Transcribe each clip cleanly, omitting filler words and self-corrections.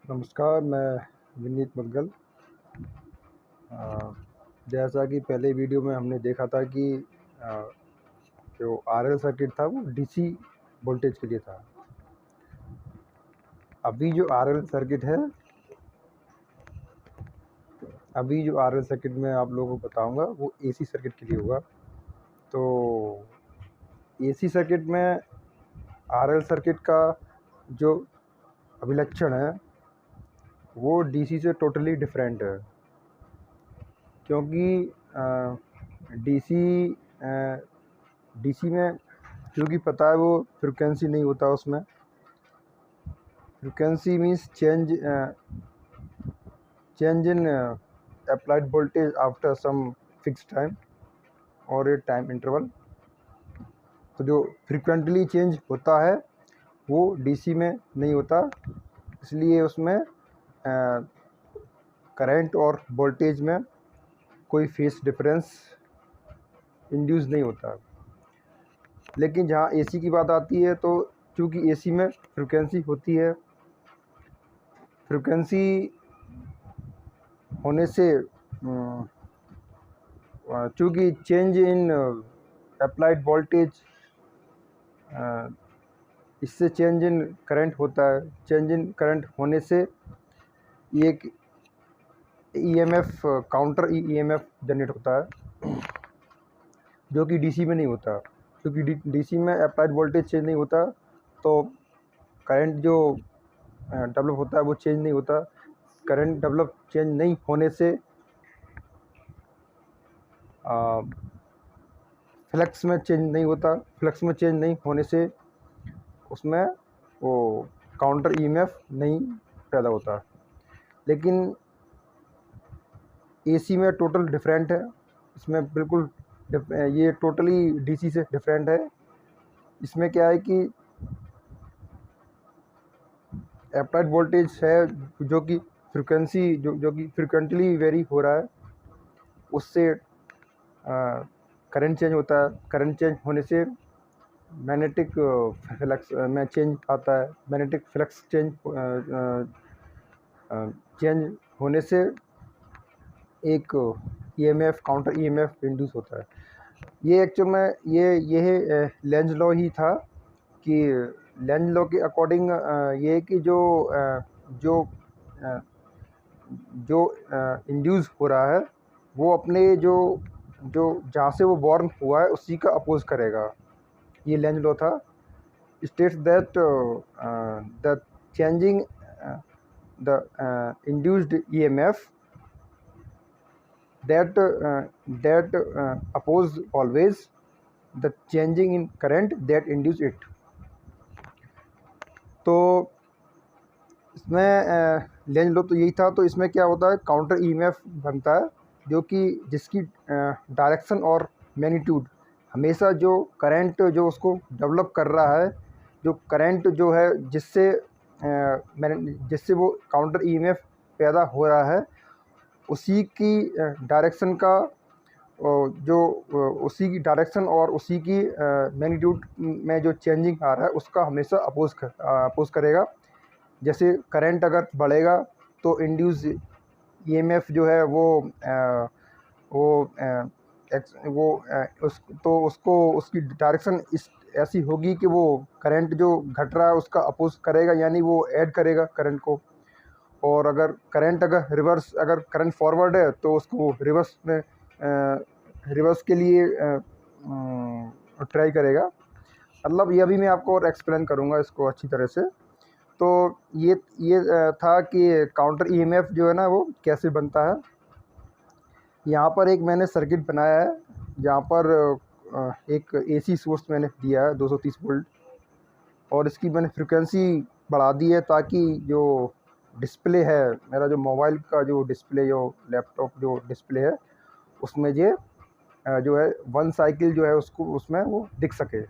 नमस्कार, मैं विनीत मुद्गल। अ, जैसा कि पहले वीडियो में हमने देखा था कि अ, जो आरएल सर्किट था वो डीसी वोल्टेज के लिए था। अभी जो आरएल सर्किट है अभी जो आरएल सर्किट मैं आप लोगों को बताऊंगा वो एसी सर्किट के लिए होगा। तो एसी सर्किट में आरएल सर्किट का जो अभिलक्षण है वो डीसी से टोटली डिफरेंट है, क्योंकि डीसी डीसी में क्योंकि पता है वो फ्रिक्वेंसी नहीं होता उसमें। Frequency means change in applied voltage after some fix time और ए टाइम इंटरवल। तो जो फ्रिक्वेंटली चेंज होता है वो डीसी में नहीं होता, इसलिए उसमें करंट और वोल्टेज में कोई फेस डिफरेंस इंड्यूस नहीं होता। लेकिन जहाँ एसी की बात आती है तो चूँकि एसी में फ्रिक्वेंसी होती है, फ्रिक्वेंसी होने से चूँकि चेंज इन अप्लाइड वोल्टेज इससे चेंज इन करंट होता है। चेंज इन करंट होने से एक ईएमएफ काउंटर ईएमएफ जनरेट होता है, जो कि डीसी में नहीं होता। क्योंकि डीसी में अप्लाइड वोल्टेज चेंज नहीं होता, तो करंट जो डेवलप होता है वो चेंज नहीं होता। करंट डेवलप चेंज नहीं होने से फ्लक्स में चेंज नहीं होता। फ्लक्स में चेंज नहीं होने से उसमें वो काउंटर ईएमएफ नहीं पैदा होता। लेकिन एसी में टोटल डिफरेंट है, इसमें बिल्कुल ये टोटली डीसी से डिफरेंट है। इसमें क्या है कि अप्लाइड वोल्टेज है जो कि फ्रिक्वेंसी जो कि फ्रिक्वेंटली वेरी हो रहा है, उससे करंट चेंज होता है। करंट चेंज होने से मैग्नेटिक फ्लक्स में चेंज आता है। मैग्नेटिक फ्लक्स चेंज होने से एक ईएमएफ काउंटर ईएमएफ इंड्यूस होता है। ये एक्चुअल में ये लेंज लॉ ही था कि लेंज लॉ के अकॉर्डिंग ये कि जो जो इंड्यूस हो रहा है वो अपने जो जो जहाँ से वो बॉर्न हुआ है उसी का अपोज करेगा। ये लेंज लॉ था। States that the changing the induced EMF that oppose always the changing in current that induce it। तो इसमें लेंज लॉ तो यही था। तो इसमें क्या होता है, काउंटर ईएमएफ बनता है जो कि जिसकी डायरेक्शन और मैग्नीट्यूड हमेशा जो करंट जो उसको डेवलप कर रहा है, जो करंट जो है जिससे वो काउंटर ईएमएफ पैदा हो रहा है, उसी की डायरेक्शन का उसी की डायरेक्शन और उसी की मैग्नीट्यूड में जो चेंजिंग आ रहा है उसका हमेशा अपोज करेगा। जैसे करंट अगर बढ़ेगा तो इंड्यूस ईएमएफ जो है उसको उसकी डायरेक्शन ऐसी होगी कि वो करंट जो घट रहा है उसका अपोज करेगा, यानी वो ऐड करेगा करंट को। और अगर करंट फॉरवर्ड है तो उसको रिवर्स के लिए ट्राई करेगा। मतलब ये अभी मैं आपको और एक्सप्लेन करूँगा इसको अच्छी तरह से। तो ये था कि काउंटर ईएमएफ जो है ना वो कैसे बनता है। यहाँ पर एक मैंने सर्किट बनाया है जहाँ पर एक एसी सोर्स मैंने दिया है 230 वोल्ट, और इसकी मैंने फ्रिक्वेंसी बढ़ा दी है ताकि जो डिस्प्ले है मेरा, जो मोबाइल का जो डिस्प्ले, जो लैपटॉप जो डिस्प्ले है, उसमें ये जो है 1 साइकिल जो है उसको उसमें वो दिख सके।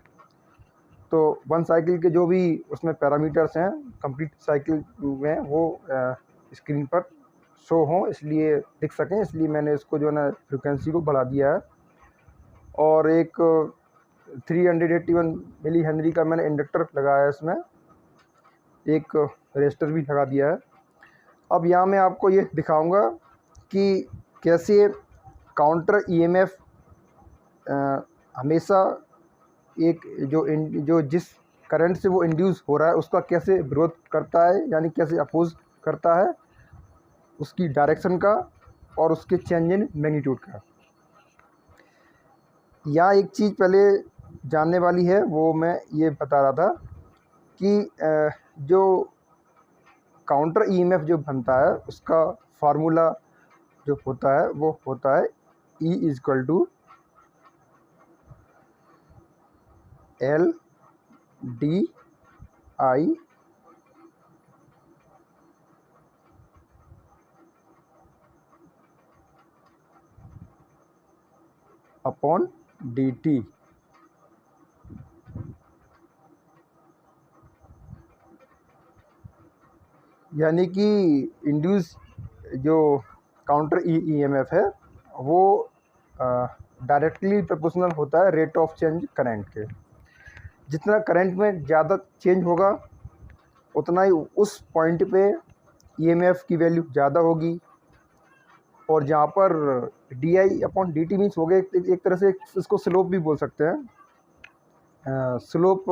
तो 1 साइकिल के जो भी उसमें पैरामीटर्स हैं कंप्लीट साइकिल में वो स्क्रीन पर शो हों, इसलिए दिख सकें, इसलिए मैंने इसको जो है ना फ्रिक्वेंसी को बढ़ा दिया है। और एक 381 मिली हेनरी का मैंने इंडक्टर लगाया है, इसमें एक रेजिस्टर भी लगा दिया है। अब यहाँ मैं आपको ये दिखाऊंगा कि कैसे काउंटर ईएमएफ हमेशा एक जो जिस करंट से वो इंड्यूस हो रहा है उसका कैसे विरोध करता है, यानी कैसे अपोज करता है, उसकी डायरेक्शन का और उसके चेंज इन मैग्नीट्यूड का। यहाँ एक चीज़ पहले जानने वाली है, वो मैं ये बता रहा था कि जो काउंटर ईएमएफ जो बनता है उसका फार्मूला जो होता है वो होता है E equal to L d I upon D t. यानी कि इंड्यूस जो काउंटर ईएमएफ है वो डायरेक्टली प्रोपोर्शनल होता है रेट ऑफ चेंज करंट के। जितना करंट में ज़्यादा चेंज होगा उतना ही उस पॉइंट पे ईएमएफ की वैल्यू ज़्यादा होगी। और जहाँ पर D I upon D T means हो गए एक तरह से इसको स्लोप भी बोल सकते हैं। स्लोप,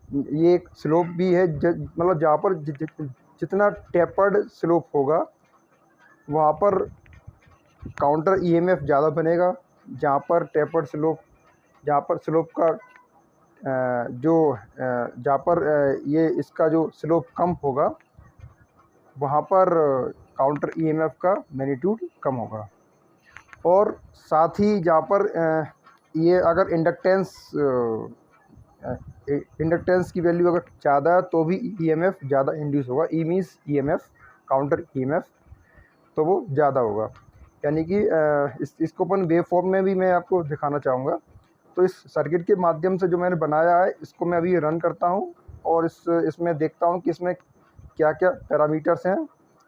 ये एक स्लोप भी है, मतलब जहाँ पर जितना टेपर्ड स्लोप होगा वहाँ पर काउंटर ईएमएफ ज़्यादा बनेगा। जहाँ पर टेपर्ड स्लोप, जहाँ पर स्लोप का जहाँ पर ये इसका जो स्लोप कम होगा वहाँ पर काउंटर ईएमएफ का मैग्नीट्यूड कम होगा। और साथ ही जहाँ पर ये अगर इंडक्टेंस की वैल्यू अगर ज़्यादा है तो भी ईएमएफ ज़्यादा इंड्यूस होगा। E means EMF, counter EMF, तो वो ज़्यादा होगा। यानी कि इसको अपन वेव फॉर्म में भी मैं आपको दिखाना चाहूँगा। तो इस सर्किट के माध्यम से जो मैंने बनाया है इसको मैं अभी रन करता हूँ और इसमें देखता हूँ कि इसमें क्या क्या पैरामीटर्स हैं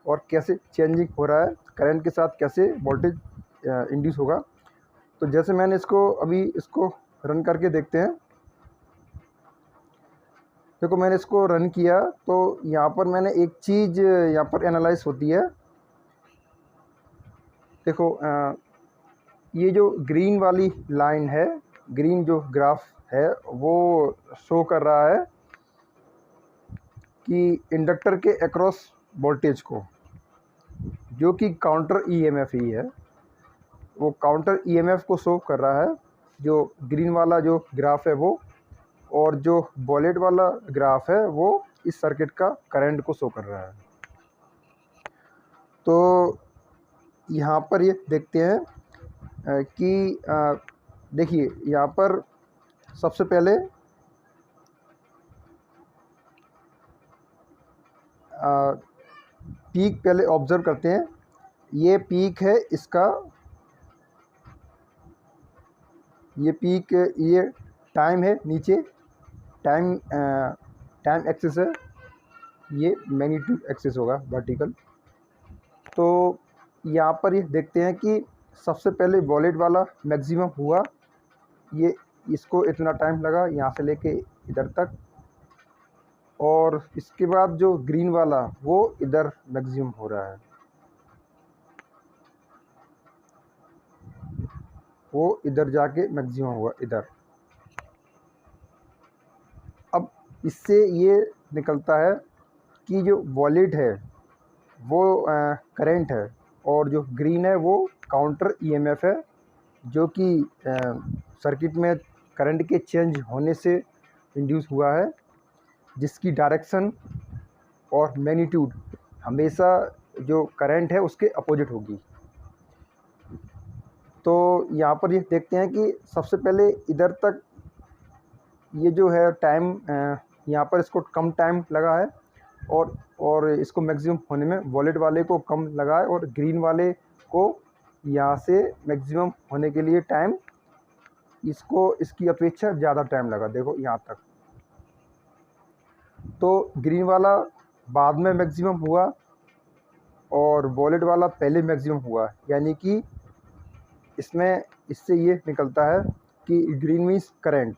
और कैसे चेंजिंग हो रहा है, करंट के साथ कैसे वोल्टेज इंड्यूस होगा। तो जैसे मैंने इसको रन करके देखते हैं। देखो मैंने इसको रन किया तो यहाँ पर मैंने एक चीज़ यहाँ पर एनालाइज होती है। देखो ये जो ग्रीन वाली लाइन है, ग्रीन जो ग्राफ है वो शो कर रहा है कि इंडक्टर के अक्रॉस वोल्टेज को, जो कि काउंटर ईएमएफ ही है, वो काउंटर ईएमएफ को शो कर रहा है। जो ग्रीन वाला जो ग्राफ है वो, और जो वॉलेट वाला ग्राफ है वो इस सर्किट का करंट को शो कर रहा है। तो यहाँ पर ये देखते हैं कि देखिए यहाँ पर सबसे पहले पीक पहले ऑब्ज़र्व करते हैं। ये पीक है इसका, ये पीक, ये टाइम है नीचे, टाइम एक्सिस है, ये मैग्नीट्यूड एक्सिस होगा वर्टिकल। तो यहाँ पर ये देखते हैं कि सबसे पहले वॉलेट वाला मैक्सिमम हुआ, ये इसको इतना टाइम लगा यहाँ से लेके इधर तक, और इसके बाद जो ग्रीन वाला वो इधर मैक्सिमम हो रहा है, वो इधर जाके मैक्सिमम हुआ इधर। अब इससे ये निकलता है कि जो वॉलेट है वो करंट है और जो ग्रीन है वो काउंटर ईएमएफ है, जो कि सर्किट में करंट के चेंज होने से इंड्यूस हुआ है, जिसकी डायरेक्शन और मैग्नीट्यूड हमेशा जो करंट है उसके अपोजिट होगी। तो यहाँ पर ये देखते हैं कि सबसे पहले इधर तक ये जो है टाइम, यहाँ पर इसको कम टाइम लगा है और इसको मैक्सिमम होने में वॉलेट वाले को कम लगा है, और ग्रीन वाले को यहाँ से मैक्सिमम होने के लिए टाइम इसकी अपेक्षा ज़्यादा टाइम लगा। देखो यहाँ तक तो ग्रीन वाला बाद में मैक्सिमम हुआ और वॉलेट वाला पहले मैक्सिमम हुआ। यानी कि इससे ये निकलता है कि ग्रीन मीन्स करंट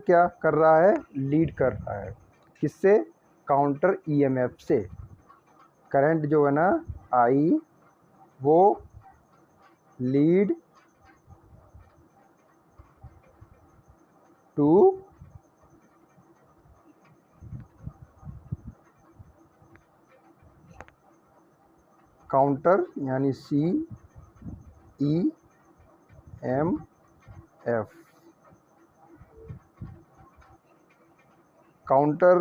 क्या कर रहा है, लीड कर रहा है, किससे, काउंटर ईएमएफ से। करंट जो है ना आई वो लीड टू काउंटर यानी C E M F counter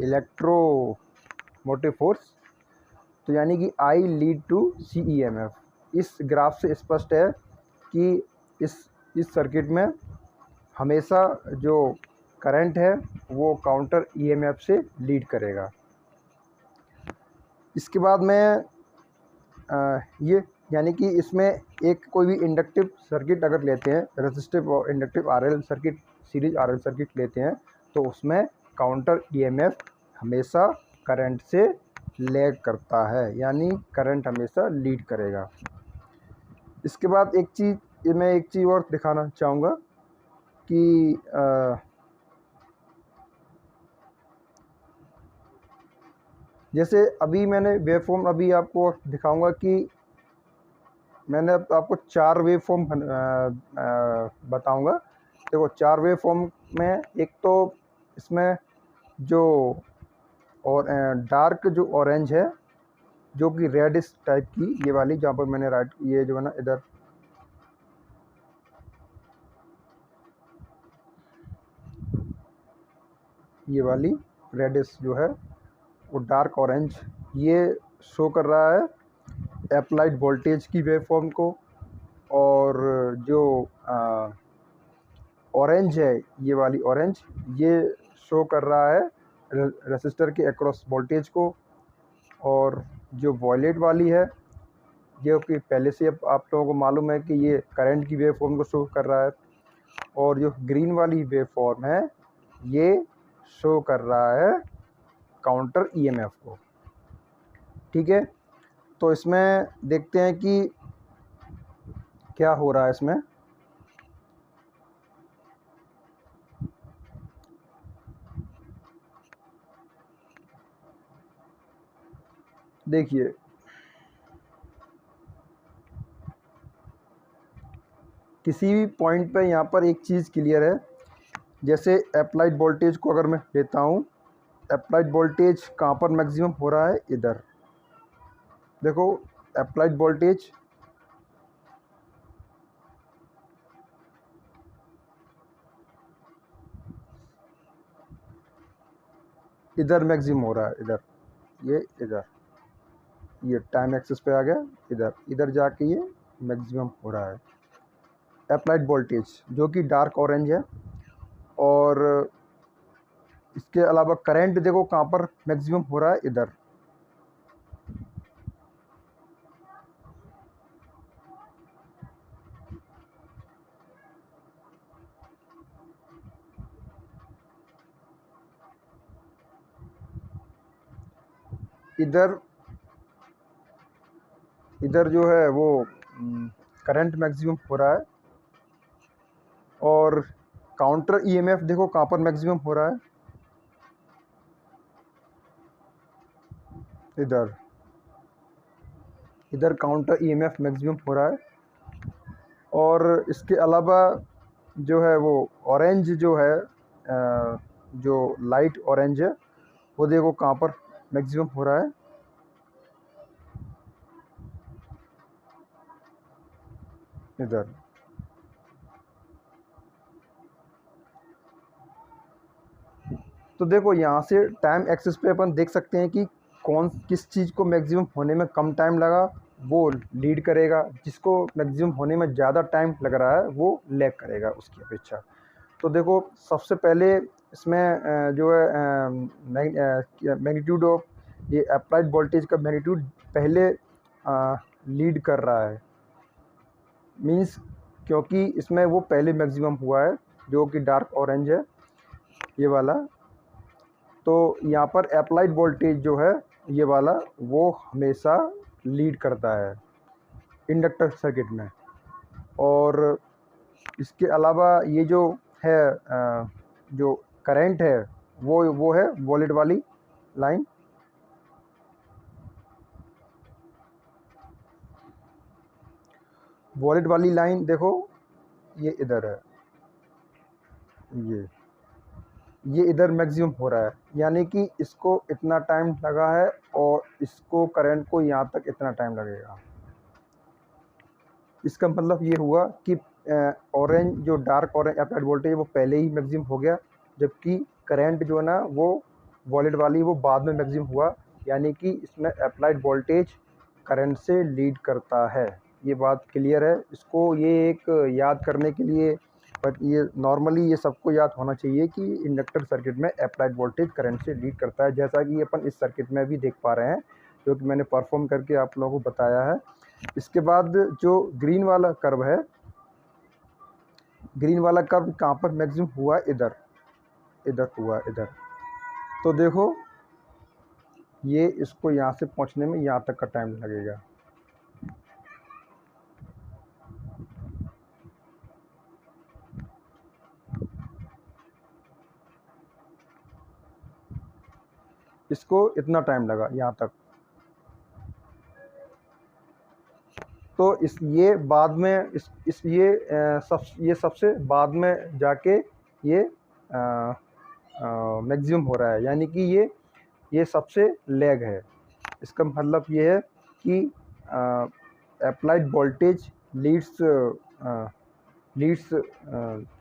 electromotive force. तो यानी कि I lead to C E M F. इस ग्राफ से स्पष्ट है कि इस सर्किट में हमेशा जो करंट है वो काउंटर ई एम एफ से लीड करेगा। इसके बाद में ये यानी कि इसमें एक कोई भी इंडक्टिव सर्किट अगर लेते हैं, रेजिस्टिव और inductive RL circuit, series RL circuit लेते हैं, तो उसमें काउंटर ईएमएफ हमेशा करंट से लैग करता है, यानी करंट हमेशा लीड करेगा। इसके बाद मैं एक चीज़ और दिखाना चाहूँगा कि जैसे अभी मैंने वेवफॉर्म अभी आपको दिखाऊंगा कि मैंने आपको 4 वेवफॉर्म बताऊंगा। देखो 4 वेवफॉर्म में एक तो इसमें जो और डार्क जो ऑरेंज है, जो कि रेडिश टाइप की ये वाली, जहाँ पर मैंने राइट ये जो है ना इधर ये वाली रेडिश जो है वो डार्क ऑरेंज ये शो कर रहा है अप्लाइड वोल्टेज की वेवफॉर्म को, और जो ऑरेंज है ये वाली ऑरेंज ये शो कर रहा है रेसिस्टर के अक्रॉस वोल्टेज को, और जो वॉयलेट वाली है जो कि पहले से अब आप लोगों को मालूम है कि ये करंट की वेवफॉर्म को शो कर रहा है, और जो ग्रीन वाली वेवफॉर्म है ये शो कर रहा है काउंटर ईएमएफ को। ठीक है, तो इसमें देखते हैं कि क्या हो रहा है इसमें। देखिए किसी भी पॉइंट पे यहाँ पर एक चीज़ क्लियर है, जैसे अप्लाइड वोल्टेज को अगर मैं लेता हूँ, अप्लाइड वोल्टेज कहाँ पर मैक्सिमम हो रहा है, इधर देखो अप्लाइड वोल्टेज इधर मैक्सिमम हो रहा है, इधर ये टाइम एक्सिस पे आ गया, इधर जाके ये मैक्सिमम हो रहा है अप्लाइड वोल्टेज जो कि डार्क ऑरेंज है। और इसके अलावा करंट देखो कहाँ पर मैक्सिमम हो रहा है, इधर इधर जो है वो करंट मैक्सिमम हो रहा है। और काउंटर ईएमएफ देखो कहाँ पर मैक्सिमम हो रहा है, इधर काउंटर ईएमएफ मैक्सिमम हो रहा है। और इसके अलावा जो है वो ऑरेंज जो है जो लाइट ऑरेंज है वो देखो कहाँ पर मैक्सिमम हो रहा है, इधर। तो देखो यहाँ से टाइम एक्सिस पे अपन देख सकते हैं कि किस चीज़ को मैक्सिमम होने में कम टाइम लगा वो लीड करेगा, जिसको मैक्सिमम होने में ज़्यादा टाइम लग रहा है वो लैग करेगा उसकी अपेक्षा। तो देखो सबसे पहले इसमें जो है मैग्नीट्यूड ऑफ ये अप्लाइड वोल्टेज का मैग्नीट्यूड पहले लीड कर रहा है, मींस क्योंकि इसमें वो पहले मैक्सिमम हुआ है जो कि डार्क ऑरेंज है ये वाला। तो यहाँ पर अप्लाइड वोल्टेज जो है ये वाला वो हमेशा लीड करता है इंडक्टर सर्किट में। और इसके अलावा ये जो है जो करंट है वो है वॉलेट वाली लाइन, वॉलेट वाली लाइन देखो ये इधर है, ये ये इधर मैक्सिमम हो रहा है, यानी कि इसको इतना टाइम लगा है और इसको करंट को यहाँ तक इतना टाइम लगेगा। इसका मतलब ये हुआ कि ऑरेंज जो डार्क ऑरेंज अप्लाइड वोल्टेज वो पहले ही मैक्सिमम हो गया, जबकि करंट जो है ना वो वॉलेट वाली वो बाद में मैक्सिमम हुआ, यानी कि इसमें अप्लाइड वोल्टेज करंट से लीड करता है। ये बात क्लियर है। इसको ये एक याद करने के लिए, बट ये नॉर्मली ये सबको याद होना चाहिए कि इंडक्टर सर्किट में अप्लाइड वोल्टेज करंट से लीड करता है, जैसा कि अपन इस सर्किट में भी देख पा रहे हैं, जो कि मैंने परफॉर्म करके आप लोगों को बताया है। इसके बाद जो ग्रीन वाला कर्व है, ग्रीन वाला कर्व कहाँ पर मैक्सिमम हुआ, इधर इधर हुआ इधर। तो देखो ये इसको यहाँ से पहुँचने में यहाँ तक का टाइम लगेगा। इसको इतना टाइम लगा यहाँ तक। तो इस ये बाद में ये सबसे बाद में जाके ये मैक्सिमम हो रहा है, यानी कि ये सबसे लैग है। इसका मतलब ये है कि applied voltage leads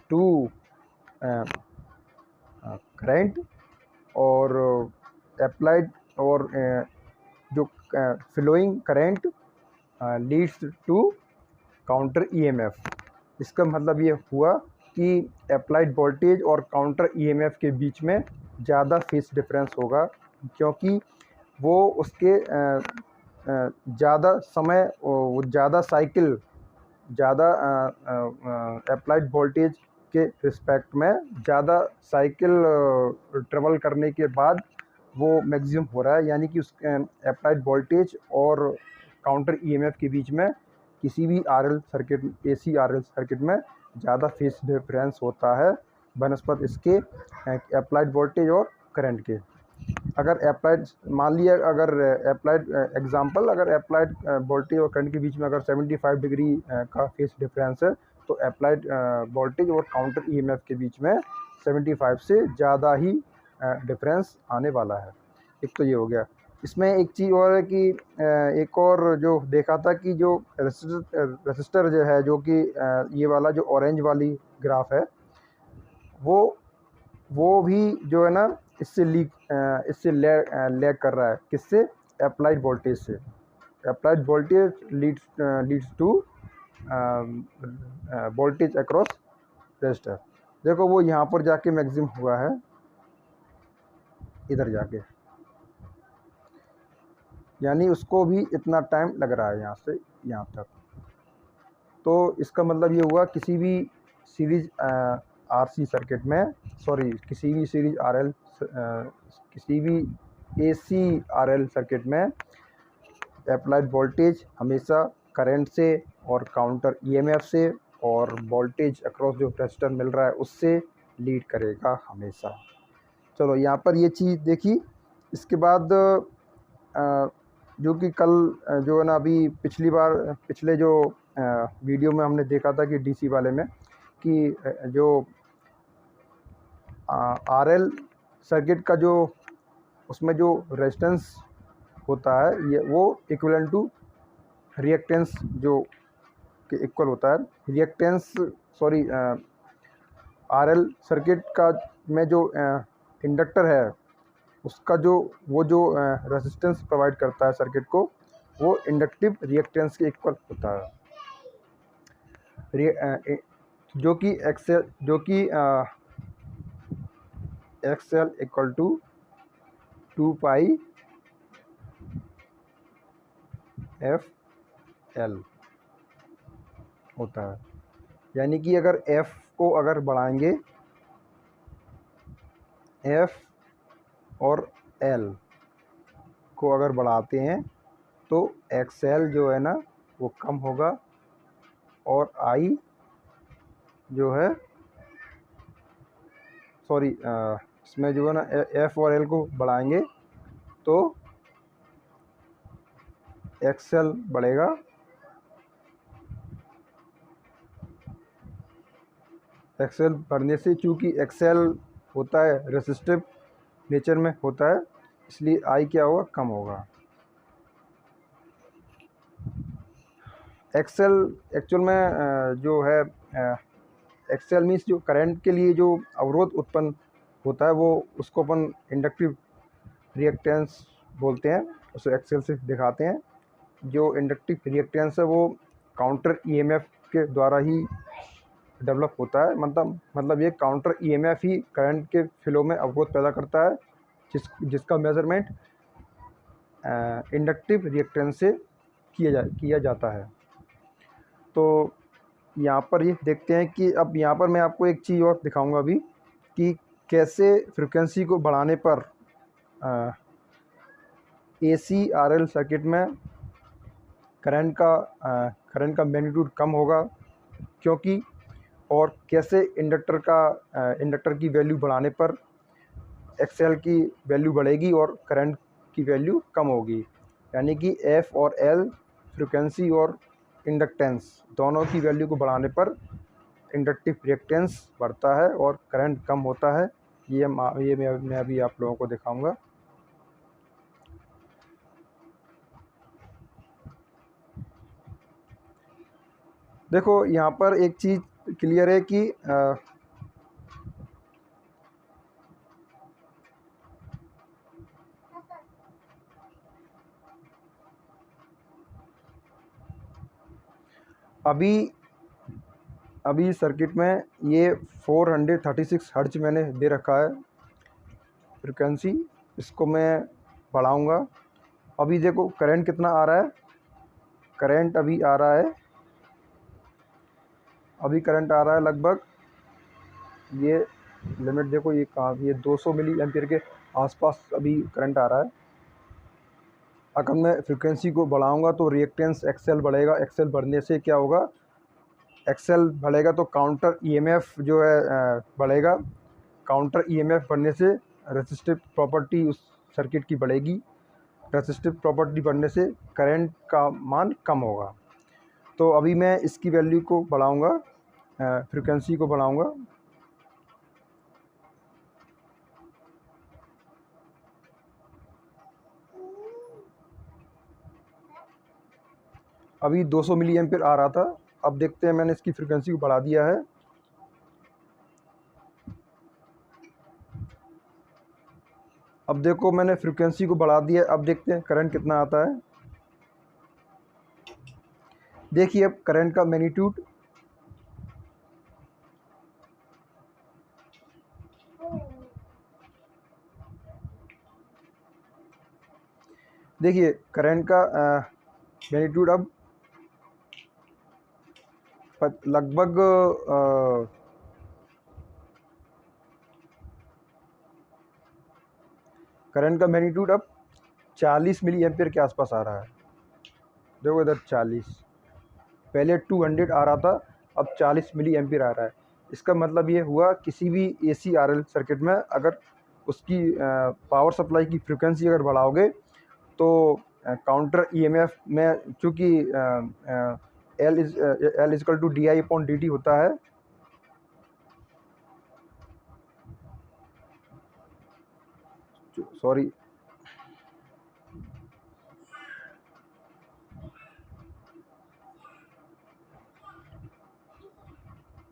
to current, और अप्लाइड और जो flowing current leads to counter EMF. इसका मतलब ये हुआ कि अप्लाइड वोल्टेज और काउंटर ईएमएफ के बीच में ज़्यादा फेस डिफरेंस होगा, क्योंकि वो उसके ज़्यादा समय, वो ज़्यादा साइकिल, ज़्यादा अप्लाइड वोल्टेज के रिस्पेक्ट में ज़्यादा साइकिल ट्रेवल करने के बाद वो मैक्सिमम हो रहा है, यानी कि उस अप्लाइड वोल्टेज और काउंटर ईएमएफ के बीच में किसी भी RL circuit, AC RL circuit में ज़्यादा फेस डिफरेंस होता है बनस्पत इसके अप्लाइड वोल्टेज और करंट के। अगर अप्लाइड, मान लिया अगर अप्लाइड एग्जांपल, अगर अप्लाइड वोल्टेज और करंट के बीच में अगर 75 डिग्री का फेस डिफरेंस है, तो अप्लाइड वोल्टेज और काउंटर ईएमएफ के बीच में 75 से ज़्यादा ही डिफरेंस आने वाला है। एक तो ये हो गया। इसमें एक चीज़ और है कि एक और जो देखा था कि जो रजिस्टर जो है, जो कि ये वाला जो ऑरेंज वाली ग्राफ है, वो भी जो है ना इससे लैग कर रहा है। किससे? अप्लाइड वोल्टेज से। Applied voltage leads to voltage across resistor. देखो वो यहाँ पर जाके मैक्सिमम हुआ है, इधर जाके, यानी उसको भी इतना टाइम लग रहा है यहाँ से यहाँ तक। तो इसका मतलब ये हुआ किसी भी सीरीज आरसी सर्किट में, सॉरी किसी भी सीरीज आरएल, किसी भी एसी आरएल सर्किट में अप्लाइड वोल्टेज हमेशा करंट से और काउंटर ईएमएफ से और वोल्टेज अक्रॉस जो रजिस्टर मिल रहा है उससे लीड करेगा हमेशा। चलो यहाँ पर ये चीज़ देखी। इसके बाद जो कि कल जो है ना, अभी पिछले जो वीडियो में हमने देखा था कि डीसी वाले में कि जो आरएल सर्किट का जो उसमें जो रेजिस्टेंस होता है, ये वो इक्विवेलेंट टू रिएक्टेंस जो के इक्वल होता है। रिएक्टेंस, सॉरी, आरएल सर्किट का में जो इंडक्टर है उसका जो रेजिस्टेंस प्रोवाइड करता है सर्किट को, वो इंडक्टिव रिएक्टेंस के इक्वल होता है। जो कि X L equal to 2 pi F L होता है। यानी कि अगर एफ को अगर बढ़ाएंगे, एफ और एल को अगर बढ़ाते हैं तो एक्सएल जो है ना वो कम होगा, और आई जो है, सॉरी, इसमें जो है ना एफ और एल को बढ़ाएंगे तो एक्सएल बढ़ेगा एक्सएल बढ़ने से, चूँकि एक्सएल होता है रेसिस्टिव नेचर में होता है, इसलिए आई क्या होगा, कम होगा। एक्सएल एक्चुअल में जो है एक्सएल मीन्स जो करंट के लिए जो अवरोध उत्पन्न होता है वो उसको अपन इंडक्टिव रिएक्टेंस बोलते हैं, उसे एक्सएल से दिखाते हैं। जो इंडक्टिव रिएक्टेंस है वो काउंटर ईएमएफ के द्वारा ही डेवलप होता है, मतलब ये काउंटर ईएमएफ ही करंट के फ्लो में अवरोध पैदा करता है, जिसका मेजरमेंट इंडक्टिव रिएक्टेंस से किया जाता है। तो यहाँ पर ये देखते हैं कि अब यहाँ पर मैं आपको एक चीज़ और दिखाऊंगा अभी कि कैसे फ्रिक्वेंसी को बढ़ाने पर एसी आरएल सर्किट में करंट का मैग्नीट्यूड कम होगा, क्योंकि और कैसे इंडक्टर की वैल्यू बढ़ाने पर एक्सएल की वैल्यू बढ़ेगी और करंट की वैल्यू कम होगी। यानी कि एफ और एल फ्रिक्वेंसी और इंडक्टेंस दोनों की वैल्यू को बढ़ाने पर इंडक्टिव रिएक्टेंस बढ़ता है और करंट कम होता है। ये मैं अभी आप लोगों को दिखाऊंगा। देखो यहाँ पर एक चीज़ क्लियर है कि अभी सर्किट में ये 436 हर्ट्ज मैंने दे रखा है फ्रिक्वेंसी, इसको मैं बढ़ाऊंगा। अभी देखो करंट कितना आ रहा है, करंट अभी आ रहा है, लगभग, ये लिमिट देखो ये कहाँ, ये 200 मिली एम्पियर के आसपास अभी करंट आ रहा है। अगर मैं फ्रिक्वेंसी को बढ़ाऊंगा तो रिएक्टेंस एक्सएल बढ़ेगा, एक्सएल बढ़ने से क्या होगा, एक्सएल बढ़ेगा तो काउंटर ईएमएफ जो है बढ़ेगा, काउंटर ईएमएफ बढ़ने से रेसिस्टिव प्रॉपर्टी उस सर्किट की बढ़ेगी, रेसिस्टिव प्रॉपर्टी बढ़ने से करंट का मान कम होगा। तो अभी मैं इसकी वैल्यू को बढ़ाऊंगा, फ्रिक्वेंसी को बढ़ाऊंगा। अभी 200 मिली एम्पियर आ रहा था, अब देखते हैं मैंने इसकी फ्रिक्वेंसी को बढ़ा दिया है। अब देखो मैंने फ्रिक्वेंसी को बढ़ा दिया, अब देखते हैं करंट कितना आता है। देखिए अब करंट का मैग्नीट्यूड, देखिए करंट का मैग्नीट्यूड अब लगभग करंट का मैग्नीट्यूड अब 40 मिली एम्पियर के आसपास आ रहा है। देखो इधर 40, पहले 200 आ रहा था, अब 40 मिली एम्पियर आ रहा है। इसका मतलब ये हुआ किसी भी एसी आरएल सर्किट में अगर उसकी पावर सप्लाई की फ्रिक्वेंसी अगर बढ़ाओगे तो काउंटर ईएमएफ में, चूँकि L equal to D I upon D T होता है, सॉरी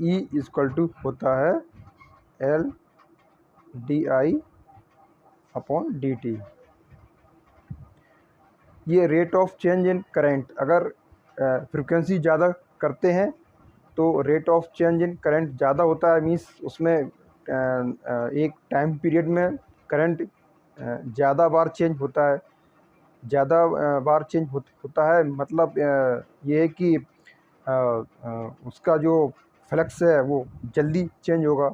ई इजकल टू होता है L D I upon D T. ये rate of change in current, अगर फ्रिक्वेंसी ज़्यादा करते हैं तो rate of change in current ज़्यादा होता है, मीन्स उसमें एक टाइम पीरियड में करंट ज़्यादा बार चेंज होता है, होता है, मतलब ये है कि उसका जो फ्लक्स है वो जल्दी चेंज होगा,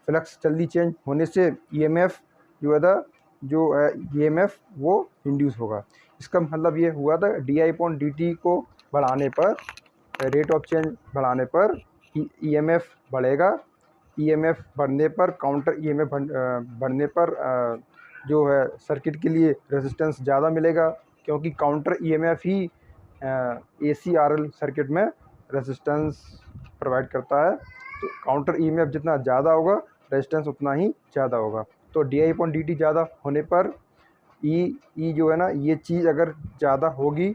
फ्लक्स जल्दी चेंज होने से ईएमएफ जो है ईएमएफ वो इंड्यूस होगा। इसका मतलब ये हुआ था D I upon D T को बढ़ाने पर, रेट ऑफ चेंज बढ़ाने पर ईएमएफ बढ़ेगा, ईएमएफ बढ़ने पर काउंटर ईएमएफ बढ़ने पर जो है सर्किट के लिए रेजिस्टेंस ज़्यादा मिलेगा, क्योंकि काउंटर ईएमएफ ही एसी आरएल सर्किट में रेजिस्टेंस प्रोवाइड करता है। तो काउंटर ईएमएफ जितना ज़्यादा होगा रेजिस्टेंस उतना ही ज़्यादा होगा। तो di/dt ज़्यादा होने पर ई जो है ना, ये चीज़ अगर ज़्यादा होगी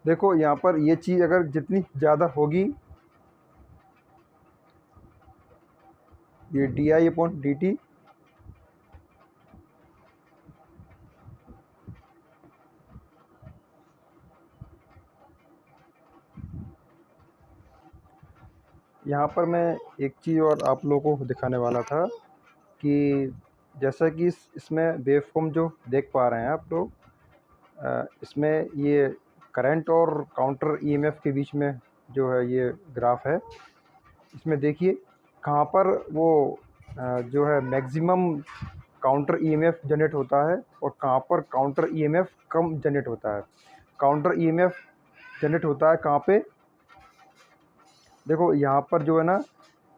देखो यहाँ पर ये चीज़ अगर जितनी ज़्यादा होगी, ये di/dt यहाँ पर मैं एक चीज़ और आप लोगों को दिखाने वाला था कि जैसा कि इसमें वेवफॉर्म जो देख पा रहे हैं आप लोग, इसमें ये करंट और काउंटर ईएमएफ के बीच में जो है ये ग्राफ है। इसमें देखिए कहाँ पर वो जो है मैक्सिमम काउंटर ईएमएफ जनरेट होता है और कहाँ पर काउंटर ईएमएफ कम जनरेट होता है। काउंटर ईएमएफ जनरेट होता है कहाँ पे, देखो यहाँ पर जो है ना,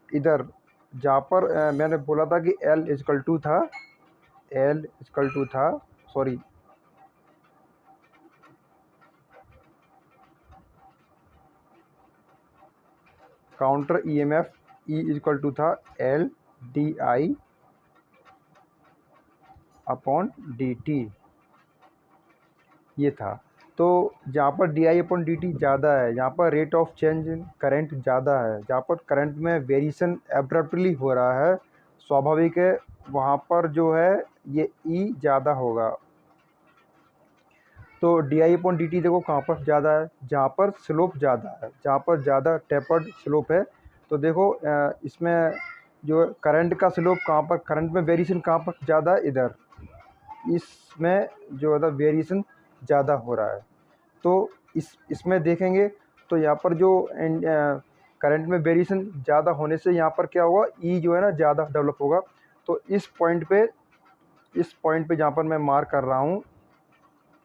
इधर जहाँ पर मैंने बोला था कि L इक्वल टू था sorry counter EMF E equal to था LdI/dt, ये था। तो जहाँ पर di/dt ज़्यादा है, जहाँ पर rate of change in current ज़्यादा है, जहाँ पर करंट में वेरिएशन एब्रप्टली हो रहा है, स्वाभाविक है वहाँ पर जो है ये E ज़्यादा होगा। तो di/dt देखो कहाँ पर ज़्यादा है, जहाँ पर स्लोप ज़्यादा है, जहाँ पर ज़्यादा टेपर्ड स्लोप है। तो देखो इसमें जो करंट का स्लोप कहाँ पर, करंट में वेरिएशन कहाँ पर ज़्यादा है, इधर इसमें जो है वेरिएशन ज़्यादा हो रहा है। तो इसमें देखेंगे तो यहाँ पर जो करंट में वेरिएशन ज़्यादा होने से यहाँ पर क्या होगा, ई जो है ना ज़्यादा डेवलप होगा। तो इस पॉइंट पे जहाँ पर मैं मार्क कर रहा हूँ,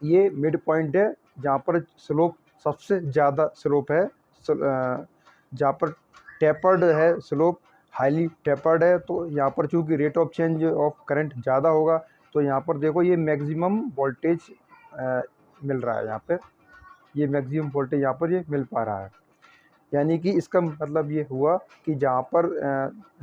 ये मिड पॉइंट है जहाँ पर स्लोप सबसे ज़्यादा स्लोप है, जहाँ पर टेपर्ड है स्लोप, हाईली टेपर्ड है। तो यहाँ पर चूँकि rate of change of current ज़्यादा होगा, तो यहाँ पर देखो ये मैक्सिमम वोल्टेज मिल रहा है, यहाँ पर ये मैक्सिमम वोल्टेज यहाँ पर ये मिल पा रहा है। यानी कि इसका मतलब ये हुआ कि जहाँ पर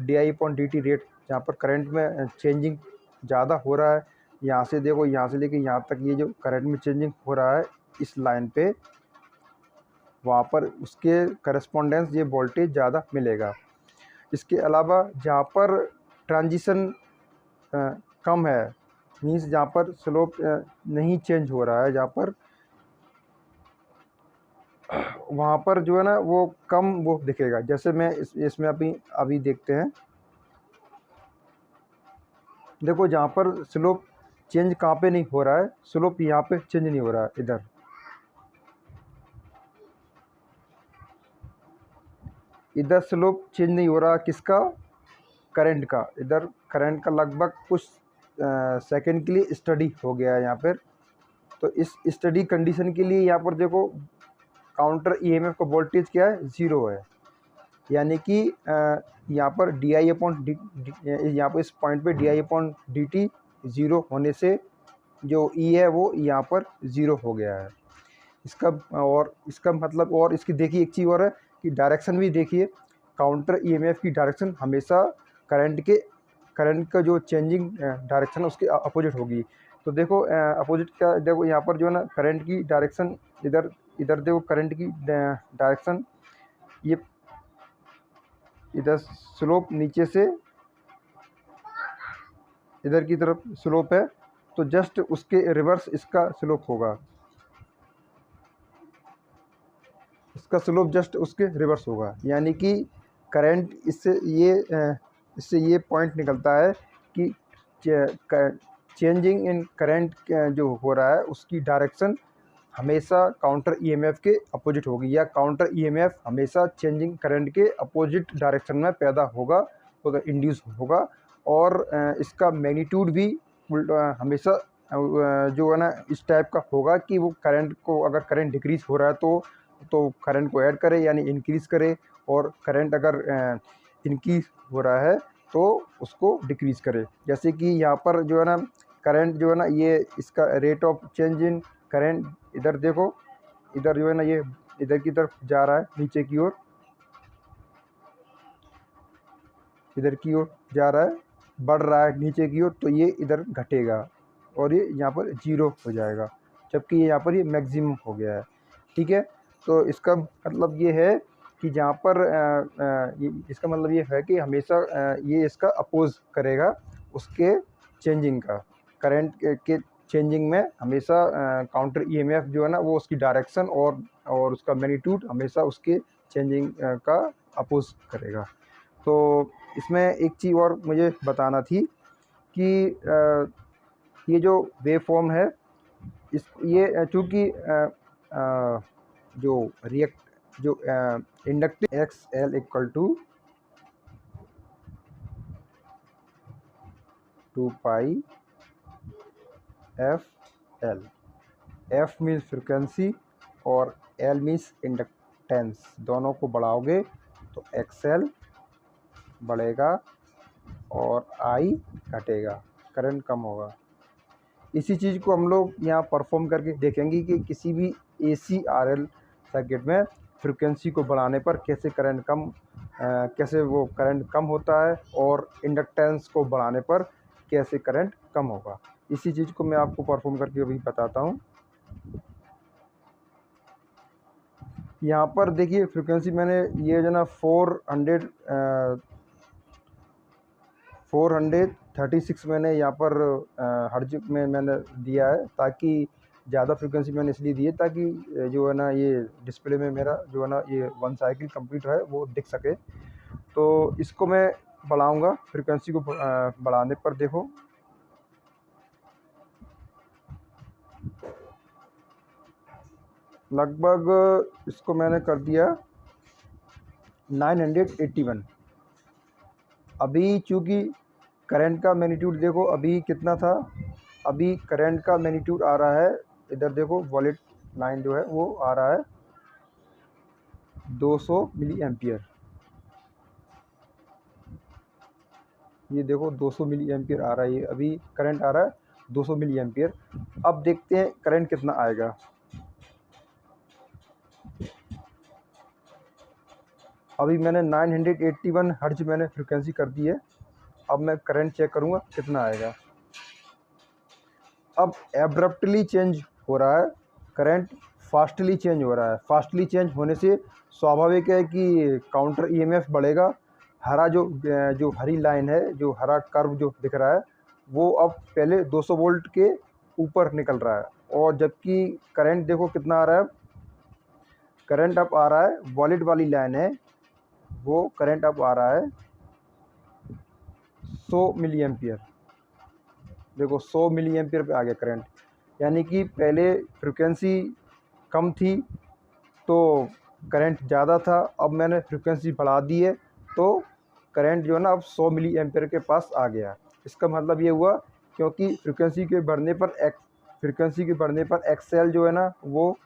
di/dt रेट, जहाँ पर करंट में चेंजिंग ज़्यादा हो रहा है, यहाँ से देखो, यहाँ से लेके यहाँ तक ये जो करंट में चेंजिंग हो रहा है इस लाइन पे, वहाँ पर उसके करस्पॉन्डेंस ये वोल्टेज ज़्यादा मिलेगा। इसके अलावा जहाँ पर ट्रांजिशन कम है, मीन्स जहाँ पर स्लोप नहीं चेंज हो रहा है, जहाँ पर वहाँ पर जो है ना वो कम वो दिखेगा। जैसे मैं इसमें अभी देखते हैं, देखो जहाँ पर स्लोप चेंज कहाँ पे नहीं हो रहा है, स्लोप यहाँ पे चेंज नहीं हो रहा है, इधर स्लोप चेंज नहीं हो रहा, किसका, करंट का। इधर करंट का लगभग कुछ सेकंड के लिए स्टडी हो गया है यहाँ पर। तो इस स्टडी कंडीशन के लिए यहाँ पर देखो काउंटर ईएमएफ का वोल्टेज क्या है, 0 है। यानी कि यहाँ पर यहाँ पर इस पॉइंट पे di/dt 0 होने से जो E है वो यहाँ पर 0 हो गया है। इसका मतलब, और इसकी देखिए एक चीज़ और है कि डायरेक्शन भी देखिए, काउंटर ईएमएफ की डायरेक्शन हमेशा करंट का जो चेंजिंग डायरेक्शन है उसके अपोजिट होगी। तो देखो अपोजिट का, देखो यहाँ पर जो है ना करंट की डायरेक्शन, इधर देखो करंट की डायरेक्शन, ये इधर स्लोप नीचे से इधर की तरफ स्लोप है, तो जस्ट उसके रिवर्स इसका स्लोप होगा, इसका स्लोप जस्ट उसके रिवर्स होगा। यानी कि करंट इससे ये पॉइंट निकलता है कि चेंजिंग इन करंट जो हो रहा है उसकी डायरेक्शन हमेशा काउंटर ईएमएफ के अपोजिट होगी, या काउंटर ईएमएफ हमेशा चेंजिंग करंट के अपोजिट डायरेक्शन में पैदा होगा। इंड्यूस होगा, और इसका मैग्नीट्यूड भी हमेशा जो है ना इस टाइप का होगा कि वो करंट को, अगर करंट डिक्रीज़ हो रहा है तो करंट को ऐड करे यानी इंक्रीज़ करे, और करंट अगर इंक्रीज़ हो रहा है तो उसको डिक्रीज़ करे। जैसे कि यहाँ पर जो है ना करंट जो है ना, ये इसका rate of change in current, इधर देखो, इधर जो है ना ये इधर की तरफ जा रहा है, नीचे की ओर, इधर की ओर जा रहा है, बढ़ रहा है नीचे की ओर, तो ये इधर घटेगा और ये यहाँ पर ज़ीरो हो जाएगा, जबकि ये यहाँ पर ये मैक्सिमम हो गया है। ठीक है, तो इसका मतलब ये है कि जहाँ पर इसका मतलब ये है कि हमेशा ये इसका अपोज़ करेगा उसके चेंजिंग का, करंट के चेंजिंग में हमेशा काउंटर ईएमएफ जो है ना वो उसकी डायरेक्शन और उसका मैग्नीट्यूड हमेशा उसके चेंजिंग का अपोज़ करेगा। तो इसमें एक चीज़ और मुझे बताना थी कि ये जो वेव फॉर्म है, ये चूँकि जो inductive X L equal to 2 pi F L, F means frequency और एल मीन्स इंडक्टेंस, दोनों को बढ़ाओगे तो एक्सएल बढ़ेगा और आई घटेगा, करंट कम होगा। इसी चीज़ को हम लोग यहाँ परफॉर्म करके देखेंगे कि किसी भी एसी आरएल सर्किट में फ्रिक्वेंसी को बढ़ाने पर कैसे करंट कैसे वो करंट कम होता है, और इंडक्टेंस को बढ़ाने पर कैसे करंट कम होगा। इसी चीज़ को मैं आपको परफॉर्म करके अभी बताता हूँ। यहाँ पर देखिए फ्रिक्वेंसी मैंने ये जो ना 436 मैंने यहाँ पर हर्ट्ज में मैंने दिया है, ताकि ज़्यादा फ्रिक्वेंसी मैंने इसलिए दी है ताकि जो है ना ये डिस्प्ले में मेरा जो है ना ये 1 साइकिल कंप्लीट है वो दिख सके। तो इसको मैं बढ़ाऊँगा, फ्रिक्वेंसी को बढ़ाने पर देखो लगभग इसको मैंने कर दिया 981। अभी चूँकि करंट का मैग्नीट्यूड देखो अभी कितना था, अभी करंट का मैग्नीट्यूड आ रहा है, इधर देखो वॉलेट लाइन जो है वो आ रहा है 200 मिली एम्पियर। ये देखो 200 मिली एम्पियर आ रहा है, ये अभी करंट आ रहा है 200 मिली एम्पियर। अब देखते हैं करंट कितना आएगा। अभी मैंने 981 हर्ट्ज मैंने फ्रिक्वेंसी कर दी है। अब मैं करंट चेक करूँगा कितना आएगा। अब एब्रप्टली चेंज हो रहा है करंट, फास्टली चेंज हो रहा है। फास्टली चेंज होने से स्वाभाविक है कि काउंटर ईएमएफ बढ़ेगा। हरा जो हरी लाइन है, जो हरा कर्व जो दिख रहा है वो अब पहले 200 वोल्ट के ऊपर निकल रहा है, और जबकि करंट देखो कितना आ रहा है, करंट अब आ रहा है, वॉलेट वाली लाइन है वो करंट अब आ रहा है 100 मिली एम्पियर। देखो 100 मिली एम्पियर पे आ गया करंट, यानी कि पहले फ्रिक्वेंसी कम थी तो करंट ज़्यादा था, अब मैंने फ्रिक्वेंसी बढ़ा दी है तो करंट जो है ना अब 100 मिली एम्पियर के पास आ गया। इसका मतलब ये हुआ क्योंकि फ्रिक्वेंसी के बढ़ने पर एक्सएल जो है ना वो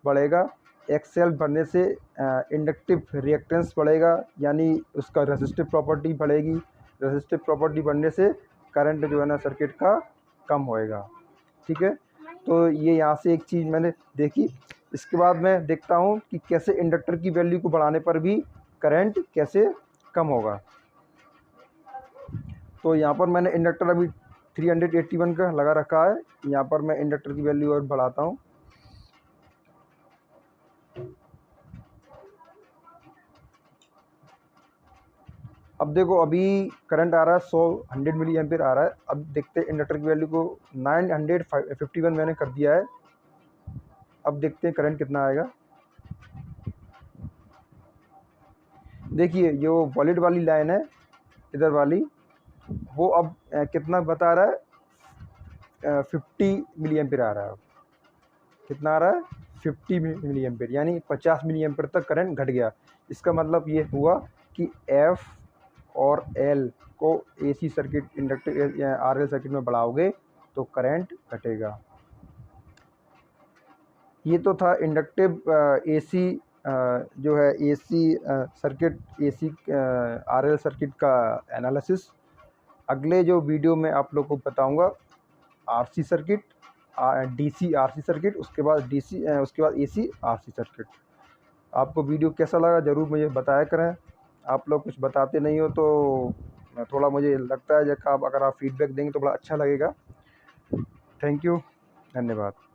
बढ़ेगा। एक्सएल बढ़ने से इंडक्टिव रिएक्टेंस बढ़ेगा, यानी उसका रेसिस्टिव प्रॉपर्टी बढ़ेगी। रेसिस्टिव प्रॉपर्टी बढ़ने से करंट जो है ना सर्किट का कम होएगा। ठीक है, तो ये यहाँ से एक चीज़ मैंने देखी। इसके बाद मैं देखता हूँ कि कैसे इंडक्टर की वैल्यू को बढ़ाने पर भी करंट कैसे कम होगा। तो यहाँ पर मैंने इंडक्टर अभी 381 का लगा रखा है। यहाँ पर मैं इंडक्टर की वैल्यू और बढ़ाता हूँ। अब देखो अभी करंट आ रहा है 100 मिली एम्पियर आ रहा है। अब देखते हैं इंडक्टर की वैल्यू को 951 मैंने कर दिया है। अब देखते हैं करंट कितना आएगा। देखिए जो वॉलेट वाली लाइन है इधर वाली, वो अब कितना बता रहा है, 50 मिली एम्पियर आ रहा है। कितना आ रहा है, 50 मिली एम्पियर, यानी 50 मिली एम्पियर तक करंट घट गया। इसका मतलब ये हुआ कि एफ और एल को AC circuit inductive RL circuit में बढ़ाओगे तो करंट घटेगा। ये तो था इंडक्टिव AC जो है AC circuit, AC RL circuit का एनालिसिस। अगले जो वीडियो में आप लोग को बताऊंगा RC circuit, DC RC circuit, उसके बाद AC RC सर्किट। आपको वीडियो कैसा लगा ज़रूर मुझे बताया करें। आप लोग कुछ बताते नहीं हो तो थोड़ा मुझे लगता है जब आप अगर आप फीडबैक देंगे तो बड़ा अच्छा लगेगा। थैंक यू, धन्यवाद।